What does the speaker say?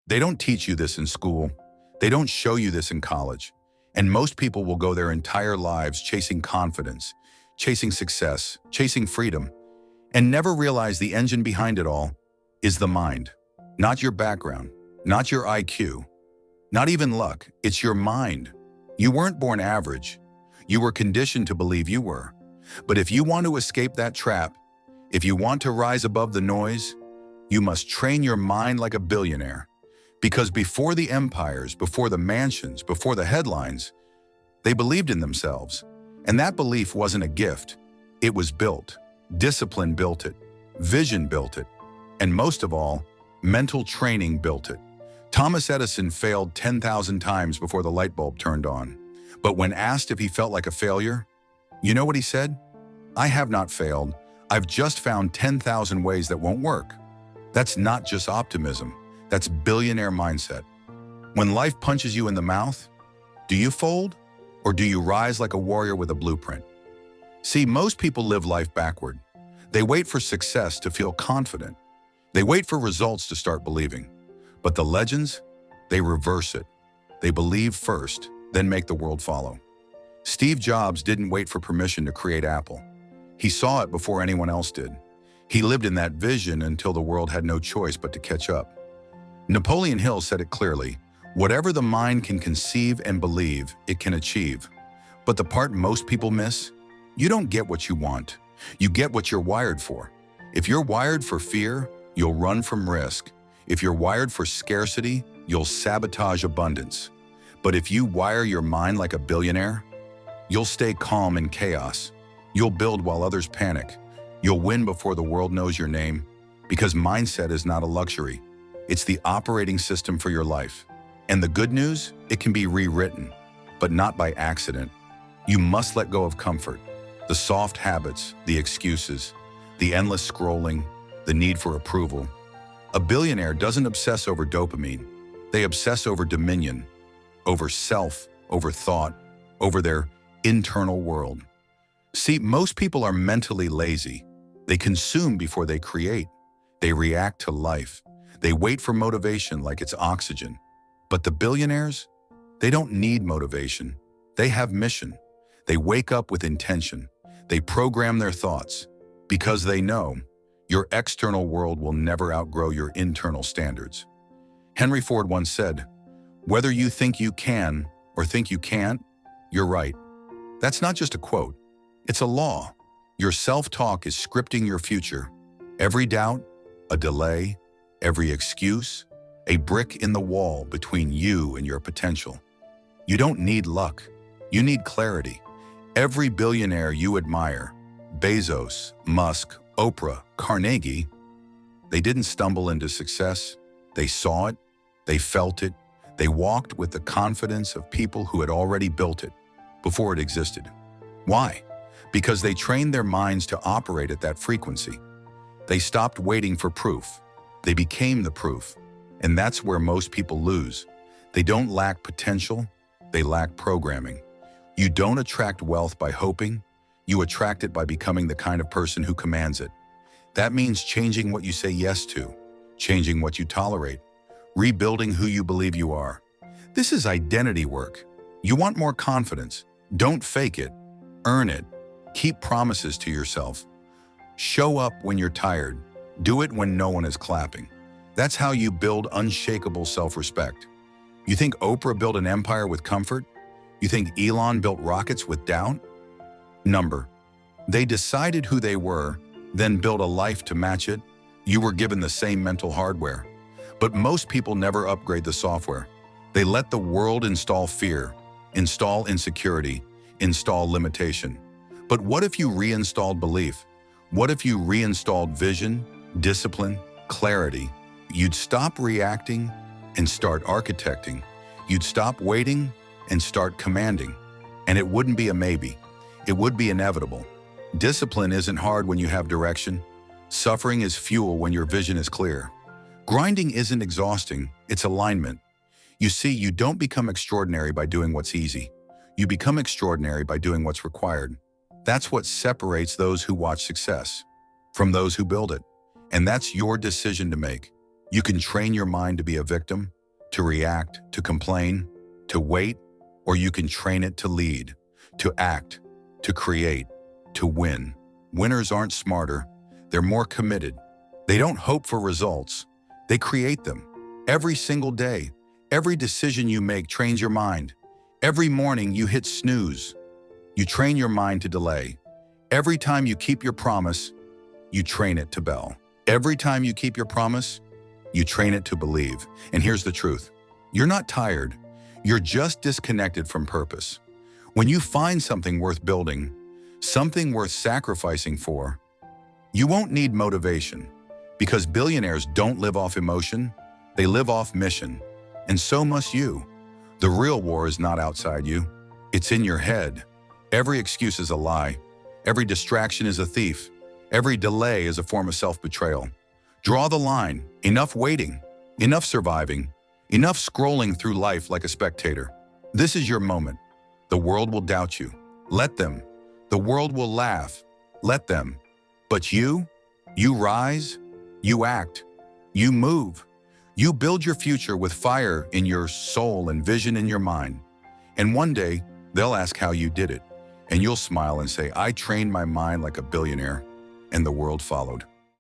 They don't teach you this in school. They don't show you this in college. And most people will go their entire lives chasing confidence, chasing success, chasing freedom, and never realize the engine behind it all is the mind. Not your background, not your IQ, not even luck. It's your mind. You weren't born average. You were conditioned to believe you were. But if you want to escape that trap, if you want to rise above the noise, you must train your mind like a billionaire. Because before the empires, before the mansions, before the headlines, they believed in themselves. And that belief wasn't a gift. It was built. Discipline built it. Vision built it. And most of all, mental training built it. Thomas Edison failed 10,000 times before the light bulb turned on. But when asked if he felt like a failure, you know what he said? "I have not failed. I've just found 10,000 ways that won't work." That's not just optimism. That's billionaire mindset. When life punches you in the mouth, do you fold or do you rise like a warrior with a blueprint? See, most people live life backward. They wait for success to feel confident. They wait for results to start believing. But the legends, they reverse it. They believe first, then make the world follow. Steve Jobs didn't wait for permission to create Apple. He saw it before anyone else did. He lived in that vision until the world had no choice but to catch up. Napoleon Hill said it clearly, "Whatever the mind can conceive and believe, it can achieve." But the part most people miss, you don't get what you want. You get what you're wired for. If you're wired for fear, you'll run from risk. If you're wired for scarcity, you'll sabotage abundance. But if you wire your mind like a billionaire, you'll stay calm in chaos. You'll build while others panic. You'll win before the world knows your name. Because mindset is not a luxury. It's the operating system for your life. And the good news, it can be rewritten, but not by accident. You must let go of comfort, the soft habits, the excuses, the endless scrolling, the need for approval. A billionaire doesn't obsess over dopamine. They obsess over dominion, over self, over thought, over their internal world. See, most people are mentally lazy. They consume before they create. They react to life. They wait for motivation like it's oxygen. But the billionaires, they don't need motivation. They have mission. They wake up with intention. They program their thoughts because they know your external world will never outgrow your internal standards. Henry Ford once said, "Whether you think you can or think you can't, you're right." That's not just a quote. It's a law. Your self-talk is scripting your future. Every doubt, a delay, every excuse, a brick in the wall between you and your potential. You don't need luck. You need clarity. Every billionaire you admire, Bezos, Musk, Oprah, Carnegie, they didn't stumble into success. They saw it. They felt it. They walked with the confidence of people who had already built it before it existed. Why? Because they trained their minds to operate at that frequency. They stopped waiting for proof. They became the proof. And that's where most people lose. They don't lack potential. They lack programming. You don't attract wealth by hoping. You attract it by becoming the kind of person who commands it. That means changing what you say yes to, changing what you tolerate, rebuilding who you believe you are. This is identity work. You want more confidence. Don't fake it. Earn it. Keep promises to yourself. Show up when you're tired. Do it when no one is clapping. That's how you build unshakable self-respect. You think Oprah built an empire with comfort? You think Elon built rockets with doubt? They decided who they were, then built a life to match it. You were given the same mental hardware. But most people never upgrade the software. They let the world install fear, install insecurity, install limitation. But what if you reinstalled belief? What if you reinstalled vision, discipline, clarity? You'd stop reacting and start architecting. You'd stop waiting and start commanding. And it wouldn't be a maybe. It would be inevitable. Discipline isn't hard when you have direction. Suffering is fuel when your vision is clear. Grinding isn't exhausting, it's alignment. You see, you don't become extraordinary by doing what's easy. You become extraordinary by doing what's required. That's what separates those who watch success from those who build it. And that's your decision to make. You can train your mind to be a victim, to react, to complain, to wait, or you can train it to lead, to act, to create, to win. Winners aren't smarter, they're more committed. They don't hope for results, they create them. Every single day, every decision you make trains your mind. Every morning you hit snooze, you train your mind to delay. Every time you keep your promise, you train it to bell. Every time you keep your promise, you train it to believe. And here's the truth. You're not tired. You're just disconnected from purpose. When you find something worth building, something worth sacrificing for, you won't need motivation, because billionaires don't live off emotion, they live off mission. And so must you. The real war is not outside you. It's in your head. Every excuse is a lie. Every distraction is a thief. Every delay is a form of self-betrayal. Draw the line. Enough waiting. Enough surviving. Enough scrolling through life like a spectator. This is your moment. The world will doubt you. Let them. The world will laugh. Let them. But you rise, you act, you move. You build your future with fire in your soul and vision in your mind. And one day, they'll ask how you did it. And you'll smile and say, I trained my mind like a billionaire, and the world followed.